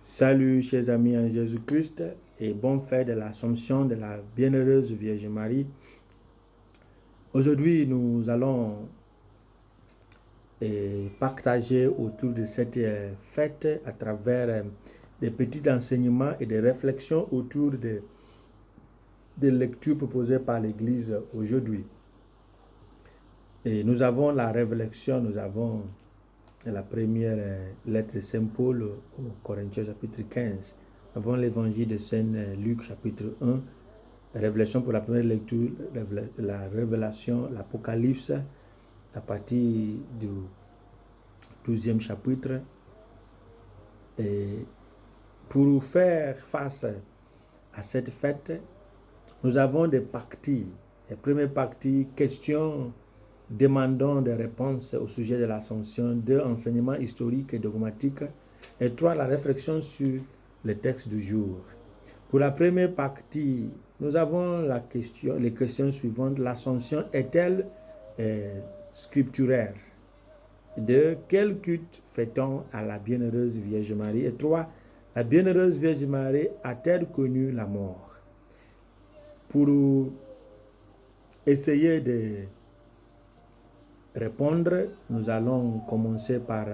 Salut chers amis en Jésus-Christ et bonne fête de l'Assomption de la Bienheureuse Vierge Marie. Aujourd'hui, nous allons partager autour de cette fête à travers des petits enseignements et des réflexions autour des lectures proposées par l'Église aujourd'hui. Et nous avons la révélation, nous avons la première lettre de Saint Paul aux Corinthiens chapitre 15. Nous avons l'évangile de Saint Luc chapitre 1, révélation pour la première lecture, la révélation, l'Apocalypse à partir du 12e chapitre. Et pour faire face à cette fête, nous avons des parties. La première partie, questions demandant des réponses au sujet de l'Assomption, 2, enseignements historiques et dogmatiques, et 3, la réflexion sur le texte du jour. Pour la première partie, nous avons les questions suivantes. L'Assomption est-elle scripturaire? 2, quel culte fait-on à la Bienheureuse Vierge Marie? Et 3, la Bienheureuse Vierge Marie a-t-elle connu la mort? Pour essayer de répondre, nous allons commencer par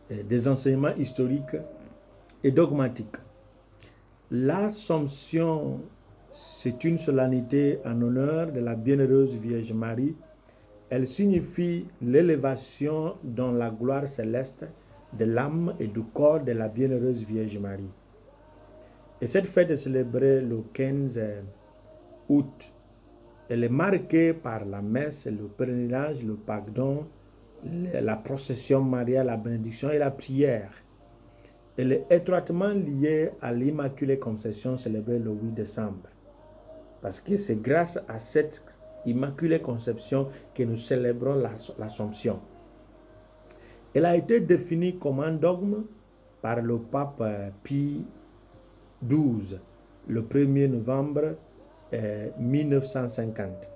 des enseignements historiques et dogmatiques. L'Assomption, c'est une solennité en honneur de la Bienheureuse Vierge Marie. Elle signifie l'élévation dans la gloire céleste de l'âme et du corps de la Bienheureuse Vierge Marie. Et cette fête est célébrée le 15 août. Elle est marquée par la messe, le pèlerinage, le pardon, la procession mariale, la bénédiction et la prière. Elle est étroitement liée à l'Immaculée Conception célébrée le 8 décembre. Parce que c'est grâce à cette Immaculée Conception que nous célébrons l'Assomption. Elle a été définie comme un dogme par le pape Pie XII le 1er novembre 1950,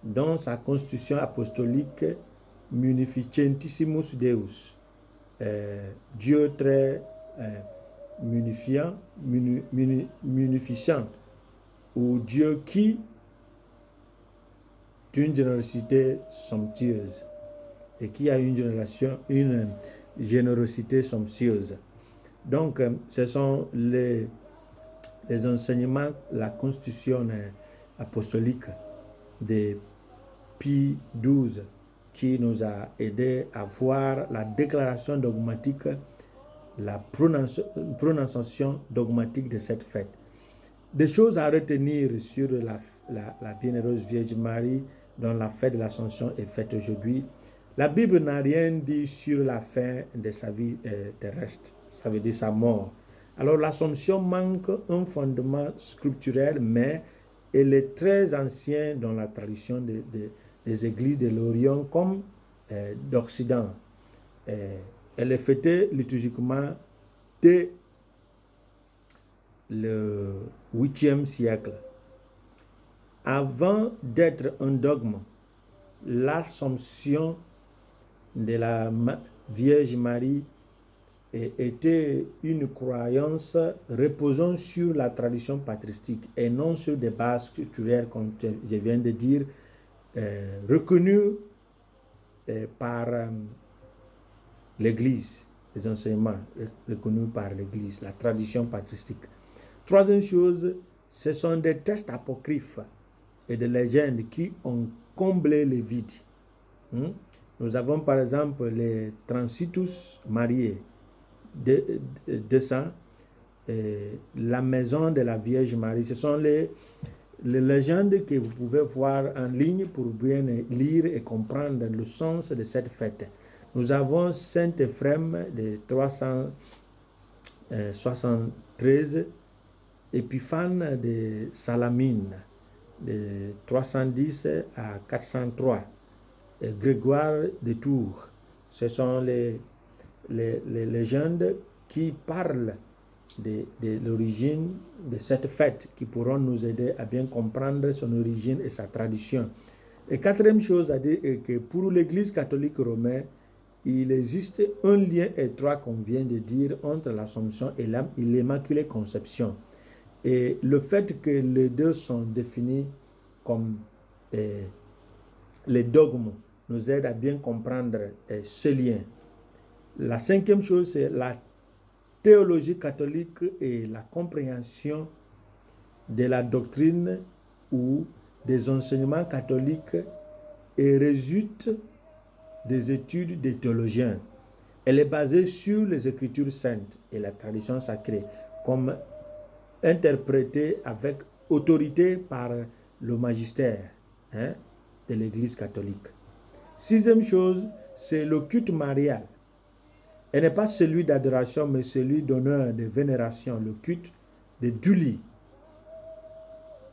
dans sa constitution apostolique Munificentissimus Deus, Dieu très munificent, ou Dieu qui d'une générosité somptueuse et qui a une générosité somptueuse. Donc, ce sont les enseignements, la constitution apostolique de Pie XII qui nous a aidé à voir la déclaration dogmatique, la prononciation dogmatique de cette fête. Des choses à retenir sur la Bienheureuse Vierge Marie dont la fête de l'Assomption est faite aujourd'hui. La Bible n'a rien dit sur la fin de sa vie terrestre, ça veut dire sa mort. Alors l'Assomption manque un fondement scripturel, mais elle est très ancienne dans la tradition des églises de l'Orient comme d'Occident. Elle est fêtée liturgiquement dès le 8e siècle. Avant d'être un dogme, l'Assomption de la Vierge Marie était une croyance reposant sur la tradition patristique et non sur des bases scripturaires, comme je viens de dire, reconnues par l'Église, les enseignements reconnus par l'Église, la tradition patristique. Troisième chose, ce sont des textes apocryphes et des légendes qui ont comblé les vides. Nous avons par exemple les Transitus Mariae, 200, la maison de la Vierge Marie. Ce sont les légendes que vous pouvez voir en ligne pour bien lire et comprendre le sens de cette fête. Nous avons Saint Éphrem de 373, Épiphane de Salamine de 310 à 403, et Grégoire de Tours. Ce sont les légendes qui parlent de l'origine de cette fête, qui pourront nous aider à bien comprendre son origine et sa tradition. Et quatrième chose à dire est que pour l'Église catholique romaine, il existe un lien étroit, qu'on vient de dire, entre l'Assomption et l'Immaculée Conception. Et le fait que les deux sont définis comme les dogmes nous aide à bien comprendre ce lien. La cinquième chose, c'est la théologie catholique et la compréhension de la doctrine ou des enseignements catholiques et résulte des études des théologiens. Elle est basée sur les Écritures saintes et la tradition sacrée, comme interprétée avec autorité par le magistère de l'Église catholique. Sixième chose, c'est le culte marial. Elle n'est pas celui d'adoration, mais celui d'honneur, de vénération, le culte de Duli.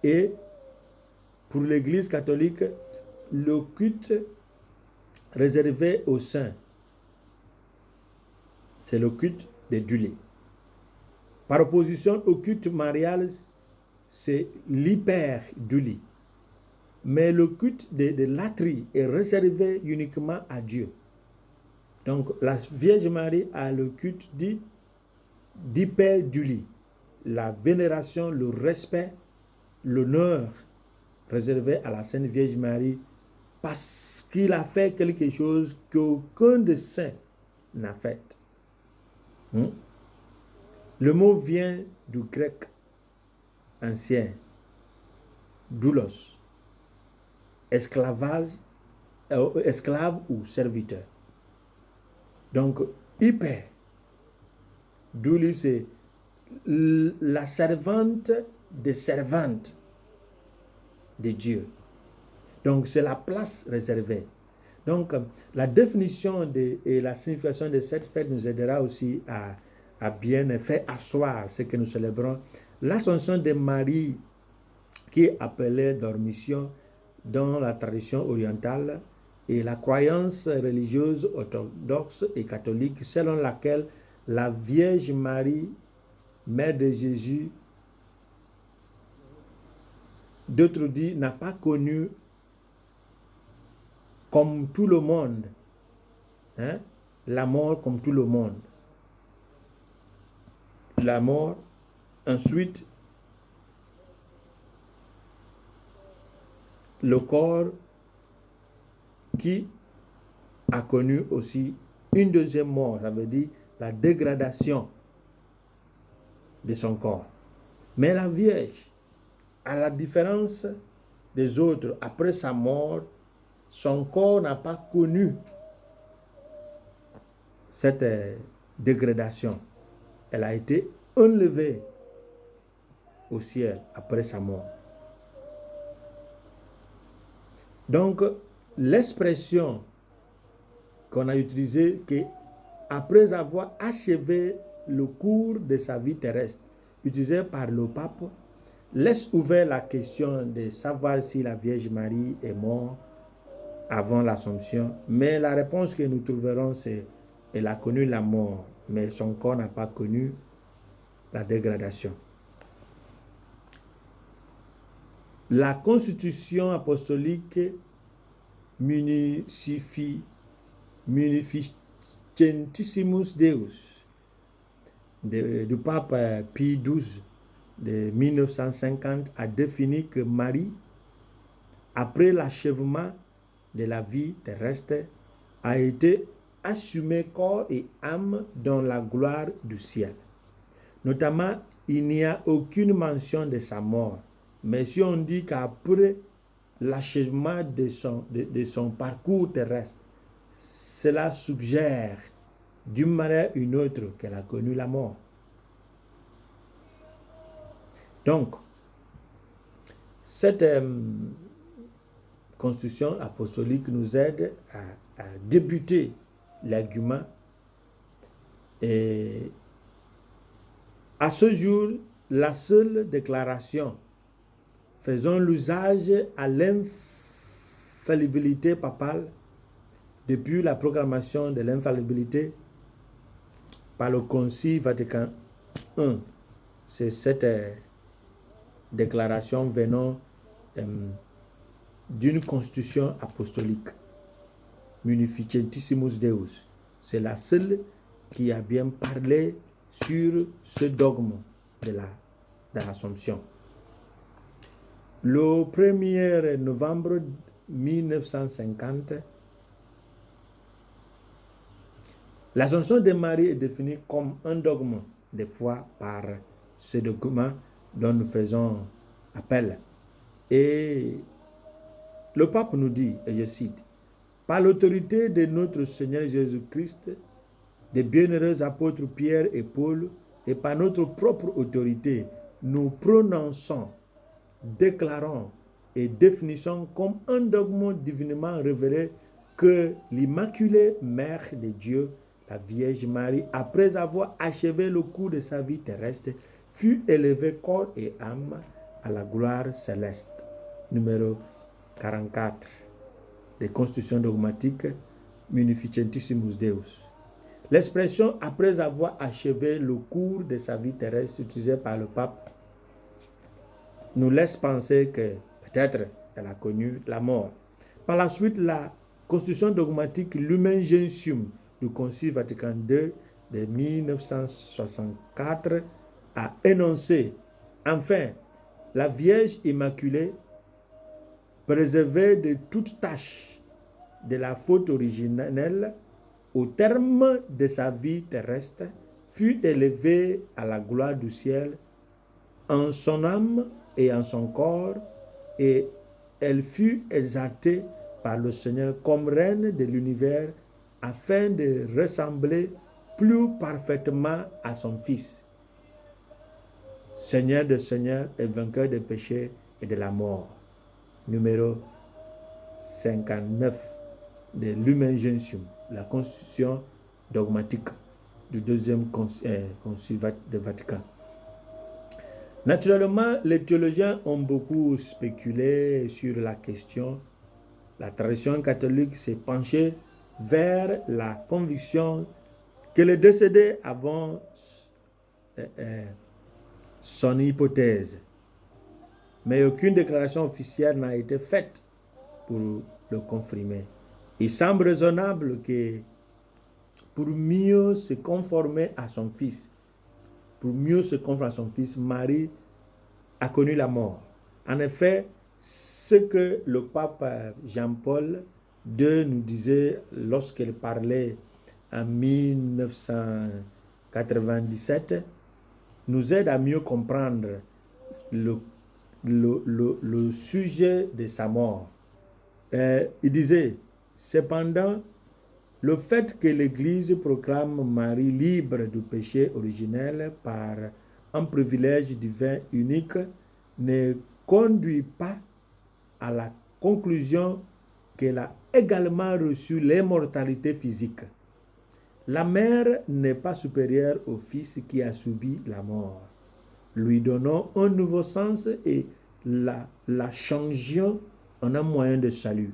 Et pour l'Église catholique, le culte réservé aux saints, c'est le culte de Duli. Par opposition au culte marial, c'est l'hyper-Duli. Mais le culte de latrie est réservé uniquement à Dieu. Donc, la Vierge Marie a le culte d'hyper-Duli. La vénération, le respect, l'honneur réservé à la Sainte Vierge Marie parce qu'il a fait quelque chose qu'aucun des saints n'a fait. Le mot vient du grec ancien, doulos, esclave ou serviteur. Donc, hyper, doulis, c'est la servante des servantes de Dieu. Donc, c'est la place réservée. Donc, la définition et la signification de cette fête nous aidera aussi à bien faire asseoir ce que nous célébrons. L'Assomption de Marie, qui est appelée Dormition dans la tradition orientale, et la croyance religieuse orthodoxe et catholique selon laquelle la Vierge Marie, mère de Jésus, d'autres disent, n'a pas connu comme tout le monde, la mort comme tout le monde. La mort, ensuite, le corps qui a connu aussi une deuxième mort, ça veut dire la dégradation de son corps. Mais la Vierge, à la différence des autres, après sa mort, son corps n'a pas connu cette dégradation. Elle a été enlevée au ciel après sa mort. Donc, l'expression qu'on a utilisée, que après avoir achevé le cours de sa vie terrestre, utilisée par le pape, laisse ouvert la question de savoir si la Vierge Marie est morte avant l'Assomption. Mais la réponse que nous trouverons, c'est qu'elle a connu la mort, mais son corps n'a pas connu la dégradation. La constitution apostolique Munificentissimus Deus du pape Pie XII de 1950 a défini que Marie, après l'achèvement de la vie terrestre, a été assumée corps et âme dans la gloire du ciel. Notamment, il n'y a aucune mention de sa mort. Mais si on dit qu'après l'achèvement de son parcours terrestre, cela suggère d'une manière ou d'une autre qu'elle a connu la mort. Donc, cette constitution apostolique nous aide à débuter l'argument. Et à ce jour, la seule déclaration faisant l'usage à l'infaillibilité papale depuis la proclamation de l'infaillibilité par le Concile Vatican I. C'est cette déclaration venant d'une constitution apostolique, Munificentissimus Deus. C'est la seule qui a bien parlé sur ce dogme de l'Assomption. Le 1er novembre 1950, l'Assomption de Marie est définie comme un dogme de foi par ce document dont nous faisons appel. Et le pape nous dit, et je cite, « Par l'autorité de notre Seigneur Jésus-Christ, des bienheureux apôtres Pierre et Paul, et par notre propre autorité, nous prononçons, déclarons et définissons comme un dogme divinement révélé que l'Immaculée Mère de Dieu, la Vierge Marie, après avoir achevé le cours de sa vie terrestre, fut élevée corps et âme à la gloire céleste. » Numéro 44 des Constitutions dogmatiques Munificentissimus Deus. L'expression « après avoir achevé le cours de sa vie terrestre » utilisée par le pape nous laisse penser que peut-être elle a connu la mort. Par la suite, la Constitution dogmatique Lumen Gentium du Concile Vatican II de 1964 a énoncé « Enfin, la Vierge Immaculée, préservée de toute tâche de la faute originelle, au terme de sa vie terrestre, fut élevée à la gloire du ciel en son âme et en son corps, et elle fut exaltée par le Seigneur comme reine de l'univers afin de ressembler plus parfaitement à son Fils, Seigneur de seigneurs et vainqueur des péchés et de la mort. » Numéro 59 de Lumen Gentium, la constitution dogmatique du deuxième concile de Vatican. Naturellement, les théologiens ont beaucoup spéculé sur la question. La tradition catholique s'est penchée vers la conviction que les décédés avant son hypothèse. Mais aucune déclaration officielle n'a été faite pour le confirmer. Il semble raisonnable que pour mieux se conformer à son Fils, Marie a connu la mort. En effet, ce que le pape Jean-Paul II nous disait lorsqu'il parlait en 1997 nous aide à mieux comprendre le sujet de sa mort. Il disait, cependant, le fait que l'Église proclame Marie libre du péché originel par un privilège divin unique ne conduit pas à la conclusion qu'elle a également reçu l'immortalité physique. La mère n'est pas supérieure au Fils qui a subi la mort. Lui donnons un nouveau sens et la changeons en un moyen de salut.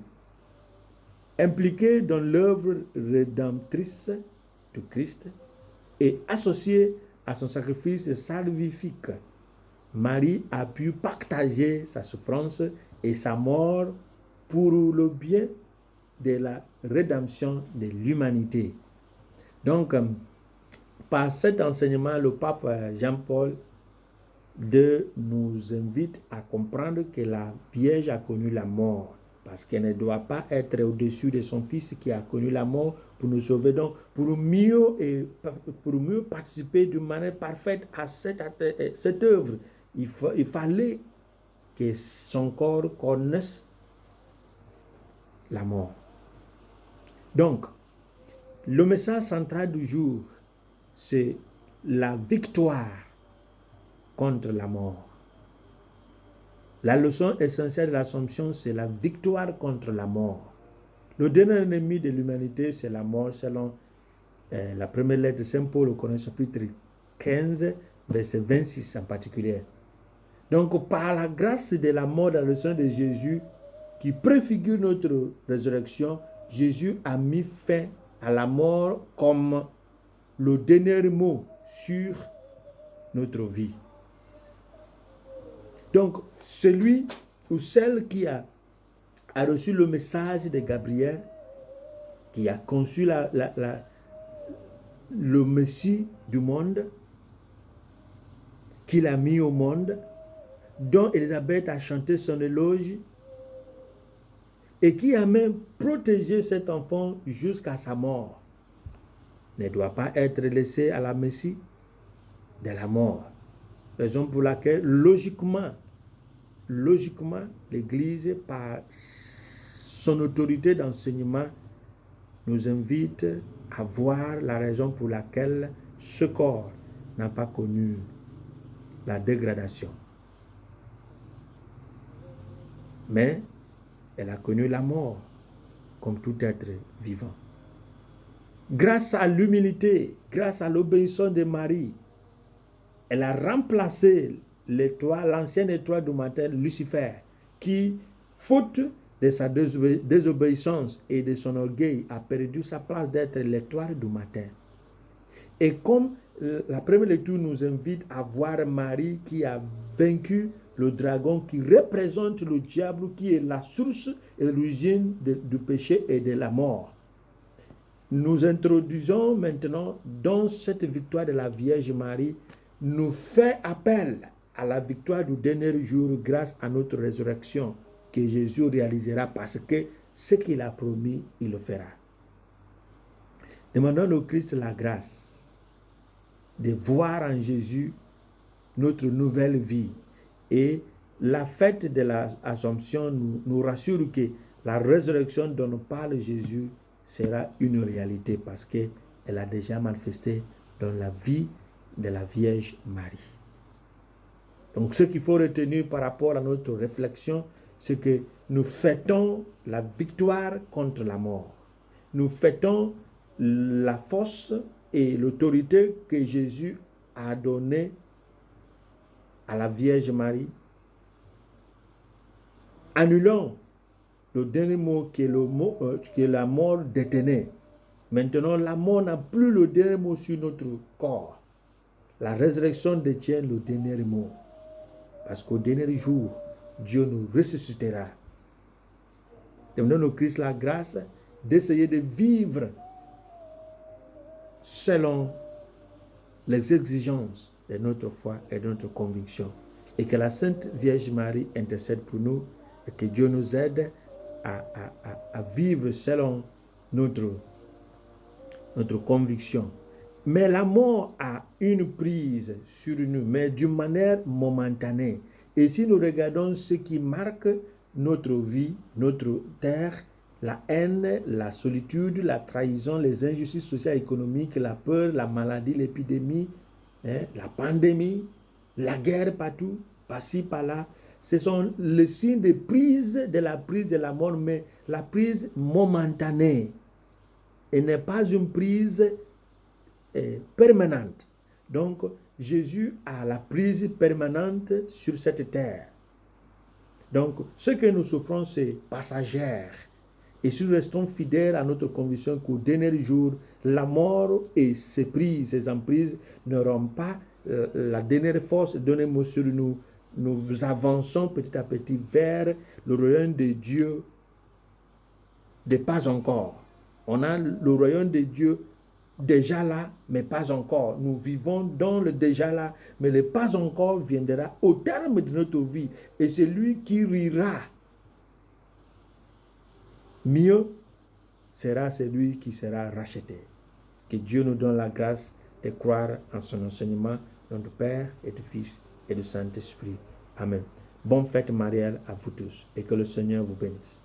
Impliquée dans l'œuvre rédemptrice du Christ et associée à son sacrifice salvifique, Marie a pu partager sa souffrance et sa mort pour le bien de la rédemption de l'humanité. Donc, par cet enseignement, le pape Jean-Paul II nous invite à comprendre que la Vierge a connu la mort, parce qu'elle ne doit pas être au-dessus de son Fils qui a connu la mort pour nous sauver. Donc, pour mieux participer d'une manière parfaite à cette œuvre, il fallait que son corps connaisse la mort. Donc, le message central du jour, c'est la victoire contre la mort. La leçon essentielle de l'Assomption, c'est la victoire contre la mort. Le dernier ennemi de l'humanité, c'est la mort, selon la première lettre de Saint Paul au Corinthiens chapitre 15, verset 26 en particulier. Donc, par la grâce de la mort dans le sang de Jésus, qui préfigure notre résurrection, Jésus a mis fin à la mort comme le dernier mot sur notre vie. Donc, celui ou celle qui a reçu le message de Gabriel, qui a conçu le Messie du monde, qu'il a mis au monde, dont Élisabeth a chanté son éloge, et qui a même protégé cet enfant jusqu'à sa mort, ne doit pas être laissé à la merci de la mort. Raison pour laquelle, logiquement, l'Église, par son autorité d'enseignement, nous invite à voir la raison pour laquelle ce corps n'a pas connu la dégradation. Mais elle a connu la mort comme tout être vivant. Grâce à l'humilité, grâce à l'obéissance de Marie, elle a remplacé l'étoile, l'ancienne étoile du matin, Lucifer, qui, faute de sa désobéissance et de son orgueil, a perdu sa place d'être l'étoile du matin. Et comme la première lecture nous invite à voir Marie qui a vaincu le dragon, qui représente le diable, qui est la source et l'origine du péché et de la mort. Nous introduisons maintenant dans cette victoire de la Vierge Marie, nous fait appel à la victoire du dernier jour grâce à notre résurrection que Jésus réalisera parce que ce qu'il a promis, il le fera. Demandons au Christ la grâce de voir en Jésus notre nouvelle vie. Et la fête de l'Assomption nous rassure que la résurrection dont nous parle Jésus sera une réalité parce qu'elle a déjà manifesté dans la vie de la Vierge Marie. Donc ce qu'il faut retenir par rapport à notre réflexion, c'est que nous fêtons la victoire contre la mort. Nous fêtons la force et l'autorité que Jésus a donnée à la Vierge Marie. Annulons le dernier mot qui est la mort détenue. Maintenant, la mort n'a plus le dernier mot sur notre corps. La résurrection détient le dernier mot. Parce qu'au dernier jour, Dieu nous ressuscitera. Demandons au Christ la grâce d'essayer de vivre selon les exigences de notre foi et de notre conviction. Et que la Sainte Vierge Marie intercède pour nous et que Dieu nous aide à vivre selon notre conviction. Mais la mort a une prise sur nous, mais d'une manière momentanée. Et si nous regardons ce qui marque notre vie, notre terre, la haine, la solitude, la trahison, les injustices sociales et économiques, la peur, la maladie, l'épidémie, la pandémie, la guerre partout, par-ci, par-là, ce sont les signes de la prise de la mort, mais la prise momentanée. Et n'est pas une prise permanente. Donc, Jésus a la prise permanente sur cette terre. Donc, ce que nous souffrons, c'est passagère. Et si nous restons fidèles à notre conviction qu'au dernier jour, la mort et ses prises, ses emprises n'auront pas la dernière force de donner mot sur nous, nous avançons petit à petit vers le royaume de Dieu de pas encore. On a le royaume de Dieu déjà là, mais pas encore. Nous vivons dans le déjà là, mais le pas encore viendra au terme de notre vie. Et celui qui rira mieux sera celui qui sera racheté. Que Dieu nous donne la grâce de croire en son enseignement, nom du Père et du Fils et du Saint-Esprit. Amen. Bonne fête mariale à vous tous et que le Seigneur vous bénisse.